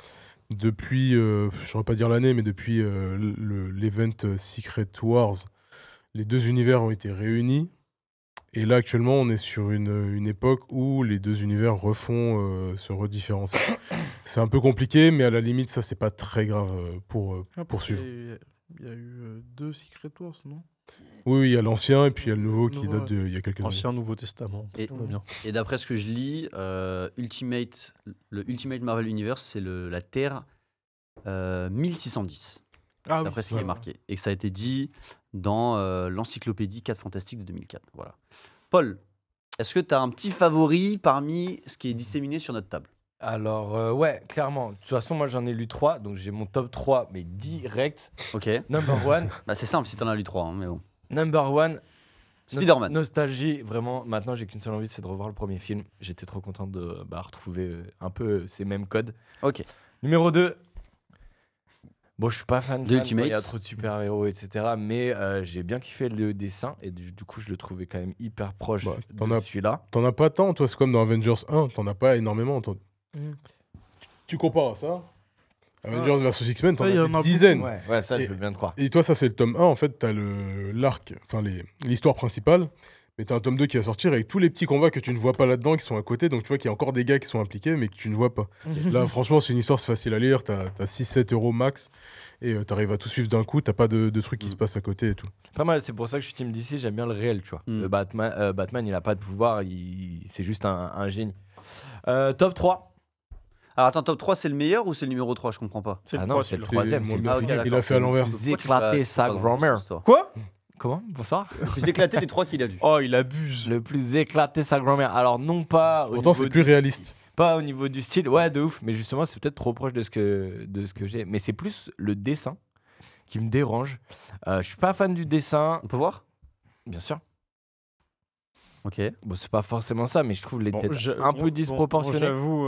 Depuis, je ne saurais pas dire l'année, mais depuis l'event Secret Wars, les deux univers ont été réunis. Et là, actuellement, on est sur une époque où les deux univers se redifférencient. C'est un peu compliqué, mais à la limite, ça, c'est pas très grave pour poursuivre. Il y a eu 2 Secret Wars, non? Oui, il y a l'ancien et puis il y a le nouveau qui Nouveau, date d'il y a quelques années. Ancien Nouveau Testament. Et- Tout va bien. Et d'après ce que je lis, le Ultimate Marvel Universe, c'est la Terre 1610, Ah d'après ce qui est marqué. Et que ça a été dit dans l'encyclopédie 4 Fantastiques de 2004. Voilà. Paul, est-ce que tu as un petit favori parmi ce qui est disséminé sur notre table? Alors, ouais, clairement. De toute façon, moi, j'en ai lu 3, donc j'ai mon top 3, mais direct. Ok. Number one, Bah, c'est simple si t'en as lu 3, mais bon. number one. Spider-Man. Nostalgie, vraiment. Maintenant, j'ai qu'une seule envie, c'est de revoir le premier film. J'étais trop content de retrouver un peu ces mêmes codes. Ok. Numéro 2. Bon, je suis pas fan De il y a Ultimates. trop de super-héros, etc. Mais j'ai bien kiffé le dessin et du coup, je le trouvais quand même hyper proche Bah, de t'en as- celui-là. T'en as pas tant, toi, c'est comme dans Avengers 1, t'en as pas énormément. Toi. Mm. Tu compares à ça Avengers versus X-Men, t'en Ça, il y as en des a dizaines. Ouais, ça, Et- je veux bien te croire. Et toi, ça, c'est le tome 1. En fait, t'as l'arc, enfin, l'histoire principale. Mais t'as un tome 2 qui va sortir avec tous les petits combats que tu ne vois pas là-dedans, qui sont à côté. Donc, tu vois qu'il y a encore des gars qui sont impliqués, mais que tu ne vois pas. Là, franchement, c'est une histoire, c'est facile à lire. T'as 6-7 euros max. Et t'arrives à tout suivre d'un coup. T'as pas de trucs qui se passent à côté et tout. Pas mal, c'est pour ça que je suis team DC, j'aime bien le réel, tu vois. Mm. Le Batman, il a pas de pouvoir, c'est juste un génie. Top 3. Alors attends, top 3, c'est le meilleur ou c'est le numéro 3? Je comprends pas. C'est Ah le non, 3, c'est le le C'est 3e, moins c'est le bien. Ah, ok, Il d'accord. a fait à l'envers. Vous Pourquoi tu vas- éclatez tu sa vas dans le grand-mère. sens, toi Quoi? Comment? Bonsoir. Le plus éclaté des 3 qu'il a lu. Oh, il abuse. Le plus éclaté sa grand-mère. Alors non pas au Pourtant, niveau c'est plus du- réaliste. Pas au niveau du style, ouais, de ouf, mais justement, c'est peut-être trop proche de ce que j'ai. Mais c'est plus le dessin qui me dérange. Je suis pas fan du dessin, On peut voir? bien sûr. Ok. Bon, c'est pas forcément ça, mais je trouve les Bon, têtes je- un bon, peu disproportionnées. J'avoue,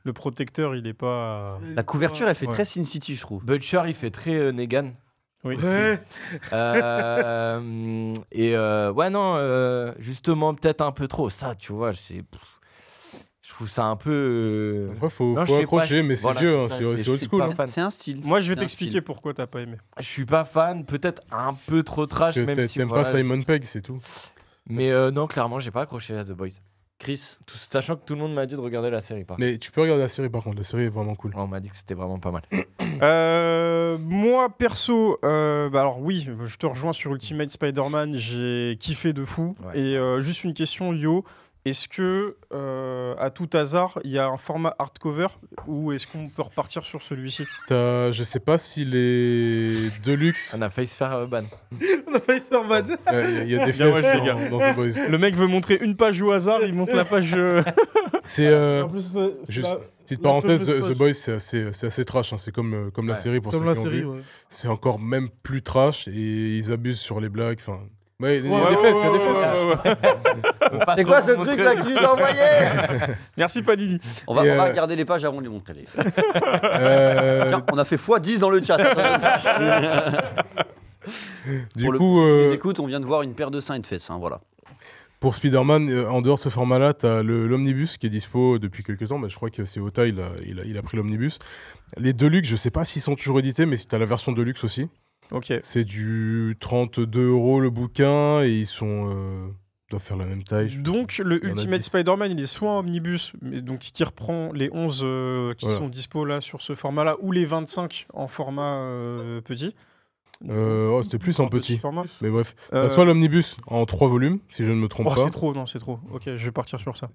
Le protecteur, il est pas. La couverture, elle fait Ouais. très Sin City, je trouve. Butcher, il fait très Negan. Oui. Ouais. Ouais, non, justement, peut-être un peu trop. Ça, tu vois, je trouve ça un peu. Après, faut Non, je sais pas, accrocher, mais c'est voilà, vieux, c'est hein, ça, c'est c'est- c'est old je suis school. pas hein. fan. C'est un style. Moi, je vais C'est un t'expliquer style. pourquoi t'as pas aimé. Je suis pas fan, peut-être un peu trop trash, Parce que même si. t'aimes voilà, pas Simon Pegg, c'est tout. Mais non, clairement, j'ai pas accroché à The Boys. Chris, Sachant que tout le monde m'a dit de regarder la série, par contre. Mais tu peux regarder la série, par contre, la série est vraiment cool. On m'a dit que c'était vraiment pas mal. Moi, perso, alors oui, je te rejoins sur Ultimate Spider-Man, j'ai kiffé de fou. Ouais. Et juste une question, Yo, est-ce que, à tout hasard, il y a un format hardcover ou est-ce qu'on peut repartir sur celui-ci? Je sais pas si les Deluxe. On a failli se faire ban. On a failli faire ban. Il y a des Bien fesses ouais, les gars. dans The Boys. Le mec veut montrer une page au hasard, il montre la page. C'est. En plus, c'est juste- la- Petite la parenthèse, fameuse The page. Boys, c'est assez trash. Hein. C'est comme la Ouais. série pour Comme ceux la qui ont série, vu. ouais. C'est encore même plus trash et ils abusent sur les blagues. Enfin, ouais, il y a Ouais, des ouais, fesses, il y a des ouais, fesses. ouais, c'est quoi ce truc là que tu nous as envoyé? Merci, Panini. On va Et, regarder les pages avant de les montrer. Les... Euh, Tiens, on a fait x10 dans le chat. Attention. du Pour le coup, ceux qui nous écoutent, on vient de voir une paire de seins et de fesses. Hein, voilà. pour Spider-Man, en dehors de ce format-là, tu as l'omnibus qui est dispo depuis quelques temps. Bah, je crois que c'est Ota, il a pris l'omnibus. Les Deluxe, je sais pas s'ils sont toujours édités, mais tu as la version Deluxe aussi. Ok. C'est du 32 € le bouquin et ils doivent faire la même taille. Donc, le Il y en a Ultimate 10. Spider-Man, il est soit en omnibus, mais donc qui reprend les 11 qui Voilà. sont dispo là sur ce format-là, ou les 25 en format petit. C'était plus en petit. Format. Mais bref. Euh, Soit l'omnibus en 3 volumes, si je ne me trompe Oh, pas. c'est trop, non, c'est trop. Ok, je vais partir sur ça.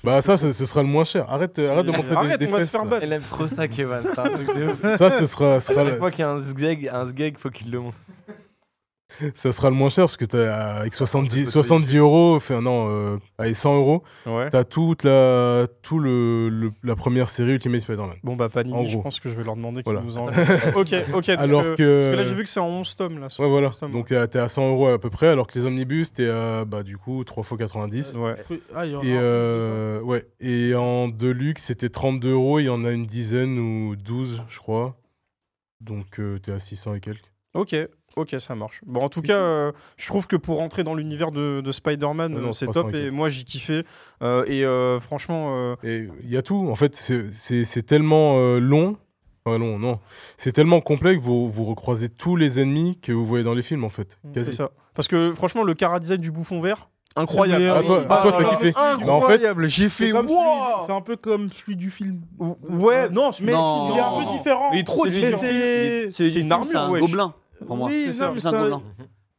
Bah ça, ce sera le moins cher. Arrête de montrer Arrête, des on va se fesses. faire là. ban. Elle aime trop ça, Kevin. C'est un truc de ouf. Ça, ce sera À chaque la- fois qu'il y a un sgeg, faut qu'il le montre. ça sera le moins cher parce que avec 70 €, enfin non, avec 100 €, Ouais. t'as toute la première série Ultimate Spider-Man. Bon, bah, En Panini, je gros. pense que je vais leur demander Voilà. qu'ils nous en. Ok, ok. Alors Parce que... que là, j'ai vu que c'est en 11 tomes. Là, sur Ouais, ce voilà. tome. Donc t'es à 100 € à peu près, alors que les omnibus, t'es à du coup 3 x 90. Ouais. Ah, il y en a Et, un peu ouais. Et en Deluxe, c'était 32 €. Il y en a une dizaine ou 12, je crois. Donc t'es à 600 et quelques. Ok, ça marche. Bon, en tout cas, je trouve que pour rentrer dans l'univers de Spider-Man, Ouais, non, c'est 300 top. et Et quelques. moi, j'ai kiffé. Franchement, Et il y a tout. En fait, c'est tellement long. Enfin, long, non. C'est tellement complet que vous recroisez tous les ennemis que vous voyez dans les films, en fait. c'est Quasi. ça. Parce que franchement, le chara-design du bouffon vert, incroyable. meilleur. Ah, toi, t'as kiffé. Mais en fait, Incroyable. J'ai C'est fait comme wow. c'est un peu comme celui du film. Ouais, non, Mais Non. il est un peu différent. Il est trop Celui différent. du film, C'est C'est une armure, c'est un wesh. gobelin pour moi. Oui, c'est non, ça, mais C'est un ça- gobelin.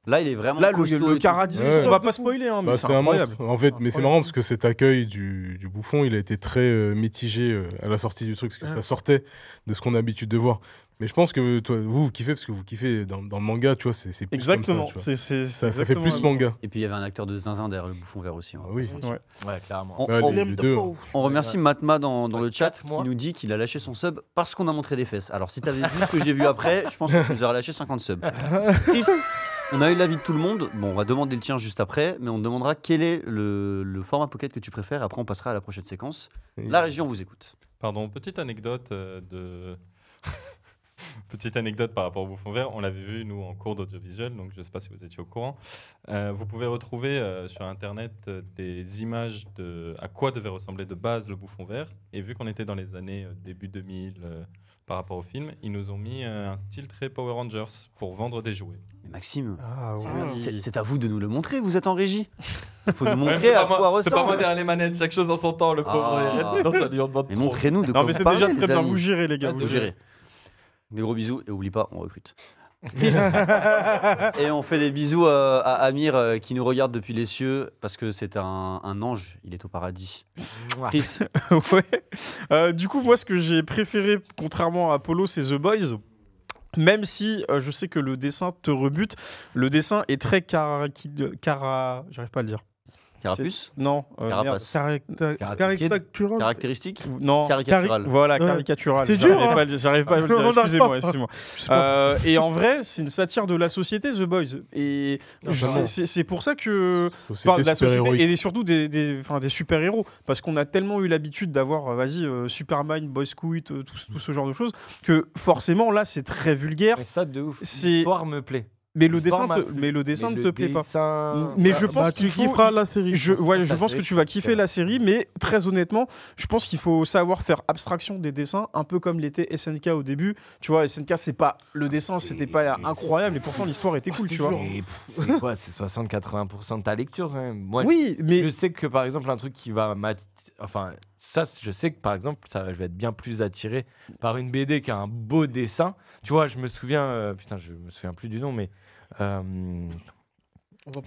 Là, il est vraiment Là, costaud. le et tout. cara-design, Ouais. on va pas spoiler, hein, mais bah, c'est c'est un incroyable. monstre. En fait, mais c'est marrant parce que cet accueil du bouffon, il a été très mitigé à la sortie du truc, parce que ça sortait de ce qu'on a l'habitude de voir. Mais je pense que toi, vous kiffez, parce que vous kiffez dans le manga, tu vois, c'est plus Exactement. comme ça, tu vois. C'est Ça fait exactement plus la- manga. Et puis il y avait un acteur de zinzin derrière le bouffon vert aussi. Hein. Ah oui. Ouais, clairement. On, Bah, on- les deux. on remercie Matma dans le chat 4 mois. qui nous dit qu'il a lâché son sub parce qu'on a montré des fesses. Alors si t'avais vu ce que j'ai vu après, je pense que tu nous aurais lâché 50 subs. Chris, on a eu l'avis de tout le monde. Bon, on va demander le tien juste après, mais on te demandera quel est le format pocket que tu préfères. Après, on passera à la prochaine séquence. La région vous écoute. Pardon, petite anecdote de. Petite anecdote par rapport au bouffon vert, on l'avait vu nous en cours d'audiovisuel, donc je ne sais pas si vous étiez au courant. Vous pouvez retrouver sur internet des images de à quoi devait ressembler de base le bouffon vert. Et vu qu'on était dans les années début 2000 par rapport au film, ils nous ont mis un style très Power Rangers pour vendre des jouets. Mais Maxime, Ah oui. c'est à vous de nous le montrer. Vous êtes en régie. Il faut nous Ouais, montrer c'est à pas quoi moi- C'est pas moi ressemble. derrière les manettes, chaque chose en son temps, le pauvre. Ah. Non, ça lui en demande Mais trop. montrez-nous de quoi Non, mais vous c'est parlez, déjà très les bien. amis. Vous gérez, les gars. Vous vous gérez. gérez. Des gros bisous et oublie pas, on recrute. Et on fait des bisous à Amir qui nous regarde depuis les cieux parce que c'est un ange, il est au paradis. Chris, Ouais. Du coup, moi, ce que j'ai préféré, contrairement à Apollo, c'est The Boys. Même si je sais que le dessin te rebute, le dessin est très j'arrive pas à le dire. Carapuce. Non. Carapace. Caricatural. Caractéristique. Non. Caricatural. Voilà, Ouais. caricatural. C'est dur, J'arrive pas à le dire. Non, Excusez-moi. pas. Et en vrai, c'est une satire de la société, The Boys. Et Totalement. c'est pour ça que. Société Enfin, de la société super-héroïque. et surtout des super-héros. Parce qu'on a tellement eu l'habitude d'avoir, Superman, Boy Scout, tout ce genre de choses, que forcément, là, c'est très vulgaire. Mais ça, de ouf. C'est- L'histoire me plaît. Mais le L'histoire dessin, m'a plu. ne te plaît pas. pas. Mais je pense Tu qu'il faut- kifferas la série. Je La pense que série, tu vas c'est kiffer super. la série, mais très honnêtement, je pense qu'il faut savoir faire abstraction des dessins, un peu comme l'était SNK au début. Tu vois, SNK, c'est pas le dessin, c'était pas incroyable, et pourtant l'histoire était cool, tu vois. Et c'est quoi C'est 60-80% de ta lecture quand même. Moi, Oui, mais je sais que par exemple, un truc qui va enfin, ça, je sais que par exemple, je vais être bien plus attiré par une BD qui a un beau dessin. Tu vois, je me souviens, putain, je me souviens plus du nom, mais.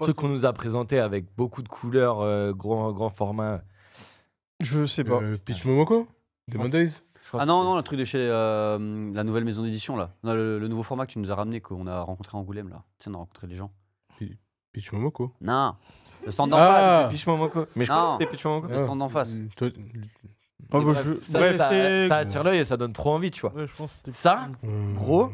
Truc qu'on nous a présenté avec beaucoup de couleurs, grand format. je sais pas. Peach Momoko Demon Days Je crois Ah que non, le truc de chez la nouvelle maison d'édition, là. Non, le nouveau format que tu nous as ramené, qu'on a rencontré à Angoulême, là. Tu sais, on a rencontré les gens. Peach Momoko Non. Le stand d'en Ah. face. c'est Peach Momoko. Mais je Non. crois que c'était Peach Momoko. Le stand d'en face. Toi- Oh, Et bah, bref, ça, bref, ça attire l'œil et ça donne trop envie, tu vois. Ouais, je pense que c'était- Ça, Hmm. gros,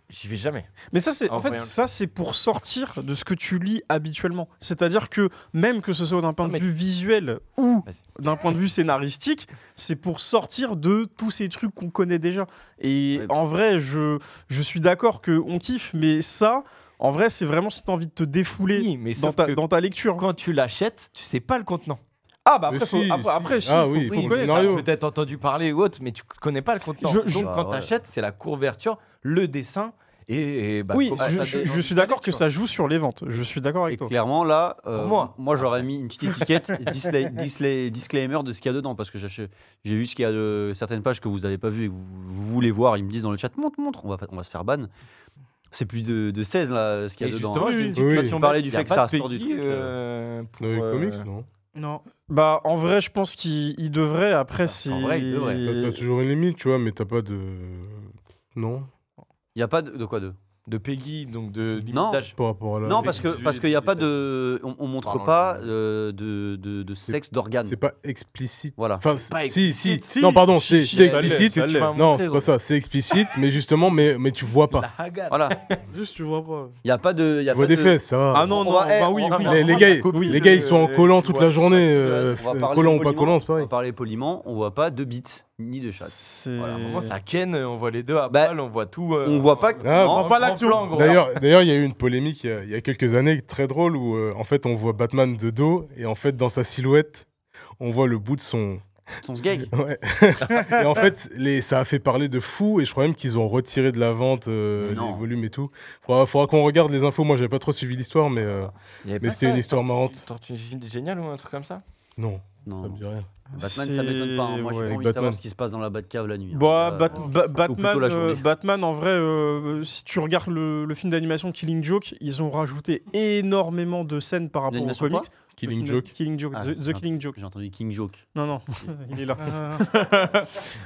j'y vais jamais. mais ça, c'est En en fait, voyant le- ça, c'est pour sortir de ce que tu lis habituellement. C'est-à-dire que même que ce soit d'un point de mais- vue visuel ou Vas-y. d'un point de vue scénaristique, c'est pour sortir de tous ces trucs qu'on connaît déjà. Et Ouais. en vrai, je suis d'accord qu'on kiffe, mais ça, en vrai, c'est vraiment si t'as envie de te défouler Oui, mais dans sauf que ta lecture. quand tu l'achètes, tu sais pas le contenant. Ah, bah Mais après, si, après, si. si, Ah faut- oui, faut il faut le connaître. scénario. T'as peut-être entendu parler ou autre, mais tu connais pas le contenant. Je- Donc Bah, quand ouais. t'achètes, c'est la couverture, le dessin et bah, Oui, comment ça je donne suis envie d'accord d'aller, que tu ça joue sur les ventes. Je suis d'accord Et avec toi. clairement, là, moi. j'aurais mis une petite étiquette, disclaimer de ce qu'il y a dedans, parce que j'ai vu ce qu'il y a de certaines pages que vous n'avez pas vu et que vous voulez voir. Ils me disent dans le chat, montre, on va se faire ban. C'est plus de 16 là, ce qu'il y Et a dedans. justement, j'ai une petite Oui. question Tu parlais bête, du y a fait que pas ça de ressort du Peggy, truc, pour, Dans les comics, non Non. Bah, en vrai, je pense qu'il devrait. Après, c'est. en vrai, il devrait. T'as toujours une limite, tu vois, mais t'as pas de. Non Il n'y a pas de quoi de. de Peggy, donc de limite Non. d'âge. Par rapport à la. Non, avec parce qu'il n'y a pas 18, de. On montre Pardon, pas je- de C'est- sexe d'organes. C'est pas explicite. Voilà. Enfin, pas si, si. explicite. Non, pardon, Si, c'est si, c'est ça l'est, explicite. ça l'est. Non, c'est pas ça. C'est explicite, mais justement, mais tu vois pas. La Haggard. Voilà. Juste, tu vois pas. Il n'y a pas de. Tu vois des fesses, ça va. Ah non, On non, va- bah oui, on va- oui. Les gars, Oui, les gars, ils sont en collant toute la journée. On va parler Collant ou pas poliment. collant, c'est On pareil. va parler poliment, on voit pas de bites ni de chatte. C'est. Voilà, À un moment, ça ken, on voit les deux à Bah, poil, on voit tout. On voit pas. Ah, non, on pas l'action. D'ailleurs, il y a eu une polémique il y a quelques années très drôle où en fait on voit Batman de dos et en fait dans sa silhouette on voit le bout de son. son sgeg. Ouais. Et en fait ça a fait parler de fou et je crois même qu'ils ont retiré de la vente les non. volumes et tout. Faudra qu'on regarde les infos. Moi j'avais pas trop suivi l'histoire mais Il y avait mais pas c'était ça, une histoire marrante. Tortue géniale ou un truc comme ça Non, ça Non. me dit rien. Batman, ça m'étonne pas. hein. Moi, j'ai Ouais. pas envie de Batman. savoir ce qui se passe dans la Batcave la nuit. hein. Bah, Ou plutôt la journée. Batman, en vrai, si tu regardes le film d'animation Killing Joke, ils ont rajouté énormément de scènes par rapport aux L'animation comics. Killing Le Joke. film Killing Joke, Ah, The Killing Joke. J'ai entendu King Joke. Non, non, il est là.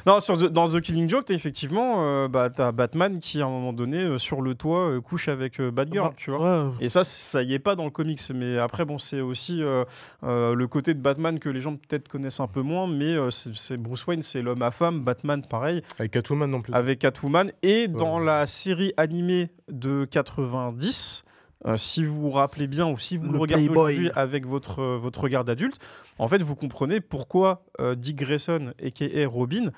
Non, dans The Killing Joke, effectivement, t'as Batman qui, à un moment donné, sur le toit, couche avec Batgirl, tu vois. Ouais. Et ça y est pas dans le comics, mais après bon c'est aussi le côté de Batman que les gens peut-être connaissent un peu moins, mais c'est Bruce Wayne, c'est l'homme à femme, Batman pareil, Avec Catwoman non plus. avec Catwoman, et dans Ouais. la série animée de 90, si vous vous rappelez bien ou si vous le Le regardez Playboy. aujourd'hui avec votre regard d'adulte, en fait vous comprenez pourquoi Dick Grayson aka Robin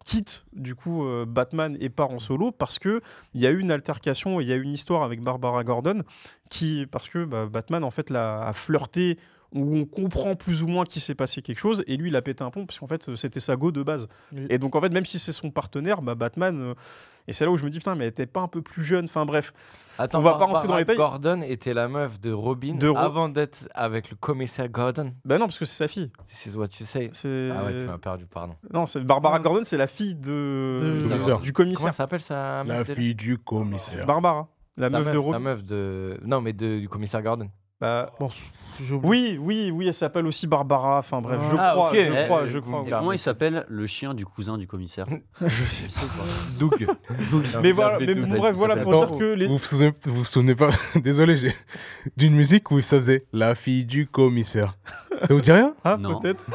quitte du coup Batman et part en solo parce que il y a eu une altercation, il y a eu une histoire avec Barbara Gordon parce que Batman en fait a flirté où on comprend plus ou moins qu'il s'est passé quelque chose et lui il a pété un pont parce qu'en fait c'était sa go de base. Oui. Et donc en fait même si c'est son partenaire, Batman et c'est là où je me dis putain mais elle était pas un peu plus jeune, enfin bref. Attends, On va pas rentrer dans les détails. Gordon était la meuf de Robin De avant d'être avec le commissaire Gordon. Ben non parce que c'est sa fille. This is what you say. C'est Ah ouais, tu m'as perdu, pardon. non, c'est Barbara Gordon, c'est la fille De- commissaire. du Comment commissaire. elle s'appelle sa La meuf fille du commissaire. Barbara, la Sa meuf de Sa Robin. meuf de. Non, mais du commissaire Gordon. Bah, Bon, j'ai oublié. oui, elle s'appelle aussi Barbara. Enfin bref, je Ah, crois, ok. je crois. Et comment il s'appelle le chien du cousin du commissaire? Je Je sais. sais pas. Doug. Mais voilà, appelé mais Doug. bon, bref, voilà pour Attends, dire que les. vous souvenez pas, désolé, d'une musique où ça faisait La fille du commissaire. Ça vous dit rien? Ah, Non. peut-être.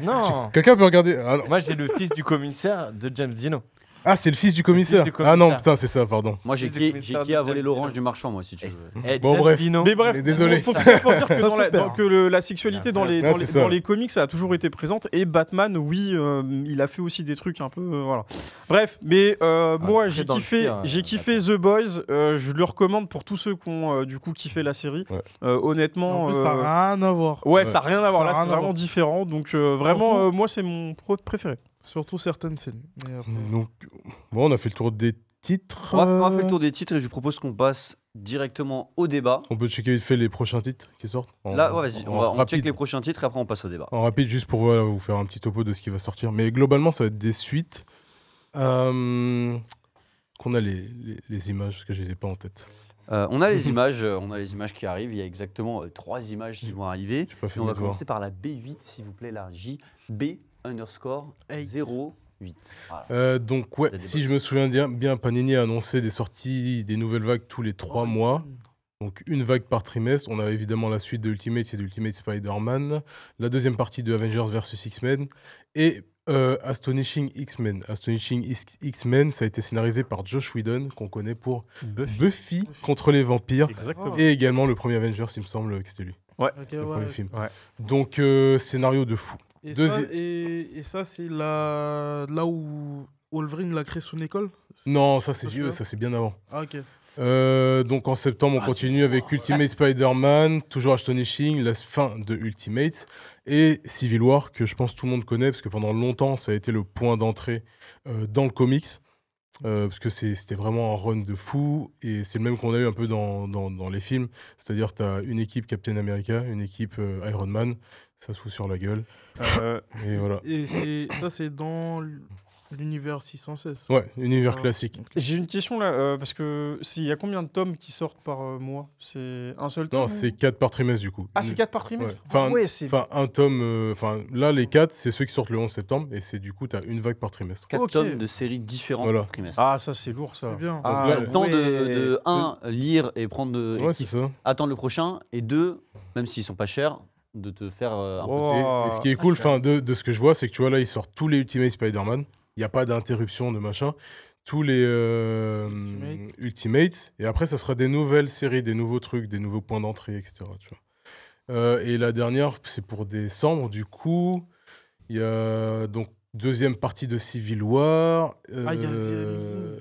Non. Quelqu'un peut regarder? Ah, non. Moi, j'ai le fils du commissaire de James Dino. Ah, c'est le fils du commissaire. du Ah non, commissaire. putain, c'est ça, pardon. Moi, j'ai Fils du qui commissaire a de volé James l'orange Dino. du marchand, moi, si tu veux. Bon, James bref. Dino. Mais bref, Mais désolé. faut tout ça pour dire que Ça dans, se la, perd. dans que la sexualité dans les, Ouais, dans, c'est les, ça. dans les comics, ça a toujours été présente. Et Batman, oui, il a fait aussi des trucs un peu. Voilà. Bref, mais moi, très j'ai dans le kiffé, cuir, j'ai kiffé The Boys. Je le recommande pour tous ceux qui ont du coup kiffé la série. Ouais. Honnêtement. En plus, ça n'a rien à voir. Ouais, ça n'a rien à voir. Ça Là, a c'est rien à vraiment voir. différent. Donc, vraiment, moi, c'est mon préféré. Surtout certaines scènes. Mais après- Donc, bon, on a fait le tour des titres. On va faire le tour des titres et je vous propose qu'on passe directement au débat. On peut checker vite fait les prochains titres qui sortent. Là, ouais, vas-y, on rapide. check les prochains titres et après on passe au débat. En rapide, juste pour voilà, vous faire un petit topo de ce qui va sortir. Mais globalement, ça va être des suites. Qu'on a les images, parce que je les ai pas en tête. On a les images qui arrivent. Il y a exactement 3 images qui vont arriver. J'ai pas fait Et on va mes devoirs. commencer par la B8, s'il vous plaît, la JB_08. Voilà. Donc, ouais, Il y a des si je box. me souviens bien, Panini a annoncé des sorties, des nouvelles vagues tous les 3 mois. Donc, une vague par trimestre. On a évidemment la suite de Ultimate et de Ultimate Spider-Man. La deuxième partie de Avengers vs X-Men. Et Astonishing X-Men. Astonishing X-Men, ça a été scénarisé par Josh Whedon, qu'on connaît pour Buffy contre les vampires. Exactement. Et également le premier Avengers, il me semble que c'était lui, Ok, le ouais, premier film. Ouais. Donc, scénario de fou. Et Deuxi- ça, et ça, c'est là où Wolverine l'a créé son école? Non, ça c'est Ça, vieux, celui-là ça c'est bien avant. Ah, ok. Donc en septembre, on continue avec Ultimate Spider-Man, toujours Astonishing, la fin de Ultimate, et Civil War, que je pense tout le monde connaît, parce que pendant longtemps, ça a été le point d'entrée dans le comics, parce que c'était vraiment un run de fou, et c'est le même qu'on a eu un peu dans les films, c'est-à-dire tu as une équipe Captain America, une équipe Iron Man, ça se fout sur la gueule, et voilà. Et ça, c'est dans l'univers 616. Ouais, univers Ah. classique. J'ai une question là, parce que il y a combien de tomes qui sortent par mois? C'est un seul tome? Non, c'est 4 par trimestre du coup. Ah, c'est 4 par trimestre? Ouais. Enfin, Ah ouais, c'est. Enfin, un tome. Enfin, là, les 4, c'est ceux qui sortent le 11 septembre. Et c'est du coup, tu as une vague par trimestre. 4 Ok. tomes de séries différentes Voilà. par trimestre. Ah, ça, c'est lourd, ça. C'est bien. Ah, là, Le temps ouais. de lire et prendre et Ouais, c'est ça. attendre le prochain, et 2, même s'ils sont pas chers, de te faire un peu Oh. Et ce qui est cool, enfin, de ce que je vois, c'est que tu vois, là, ils sortent tous les Ultimate Spider-Man. Il n'y a pas d'interruption de machin. Tous les Ultimates. Et après, ça sera des nouvelles séries, des nouveaux trucs, des nouveaux points d'entrée, etc. Tu vois. Et la dernière, c'est pour décembre. Du coup, il y a donc deuxième partie de Civil War. Ah, il y a The Amazing.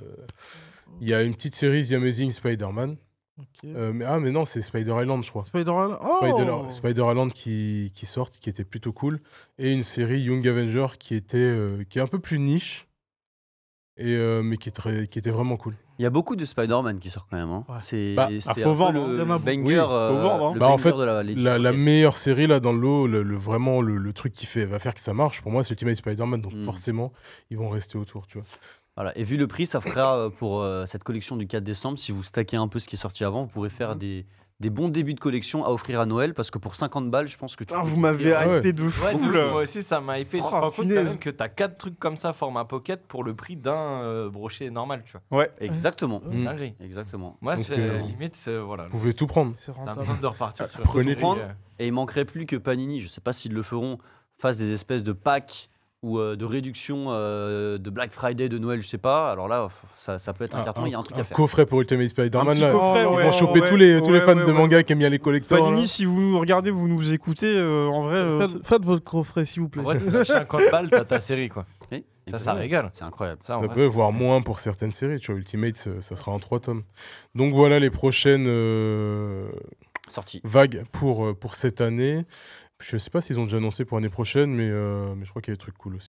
Il y a une petite série The Amazing Spider-Man. Ok. Mais non, c'est Spider Island, je crois. Spider-Man. Oh Spider Island qui sort, qui était plutôt cool. Et une série Young Avenger qui est un peu plus niche, mais qui était vraiment cool. Il y a beaucoup de Spider-Man qui sortent quand même. Hein. Ouais. C'est Bah, c'est faut un peu vendre, hein. Il y en le a banger, beaucoup. Oui, faut vendre, hein. le Bah, en banger fait, de la lecture. La meilleure série là dans le lot, vraiment le truc qui va faire que ça marche, pour moi, c'est Ultimate Spider-Man. Donc Mm. forcément, ils vont rester autour, tu vois. Voilà. Et vu le prix, ça fera pour cette collection du 4 décembre, si vous stackez un peu ce qui est sorti avant, vous pourrez faire des bons débuts de collection à offrir à Noël, parce que pour 50 balles, je pense que tu Ah, peux vous m'avez t'offrir, ouais. hypé de fou, Ouais, de ouf, là. moi aussi ça m'a hypé. Tu te Oh, rends compte quand punaise. même que t'as 4 trucs comme ça format pocket pour le prix d'un brochet normal, tu vois. Ouais. Exactement. Mm. Dinguerie. Exactement. Moi, Donc, c'est limite, voilà. Vous pouvez tout prendre. C'est T'as rentable. besoin de repartir sur Prenez une tout prendre. série, Et il manquerait plus que Panini, je sais pas s'ils le feront, fasse des espèces de packs ou de réduction de Black Friday, de Noël, je sais pas. Alors là, ça peut être un carton, il y a un truc à faire. Coffret pour Ultimate Spider-Man. Un petit là. coffret, Ils ouais, vont choper ouais, tous les ouais, fans ouais, de ouais. manga qui aiment bien les collectors. Panini, là. si vous nous regardez, vous nous écoutez, en vrai. Faites votre coffret, s'il vous plaît. En vrai, tu lâches 50 balles, t'as ta série, quoi. Oui, Ça exactement. régale. C'est incroyable. Ça, en Ça vrai, peut, c'est- voire moins pour certaines séries. Tu vois, Ultimate, ça sera en 3 tomes. Donc voilà les prochaines Sorti. vagues pour cette année. Je sais pas s'ils ont déjà annoncé pour l'année prochaine, mais je crois qu'il y a des trucs cool aussi.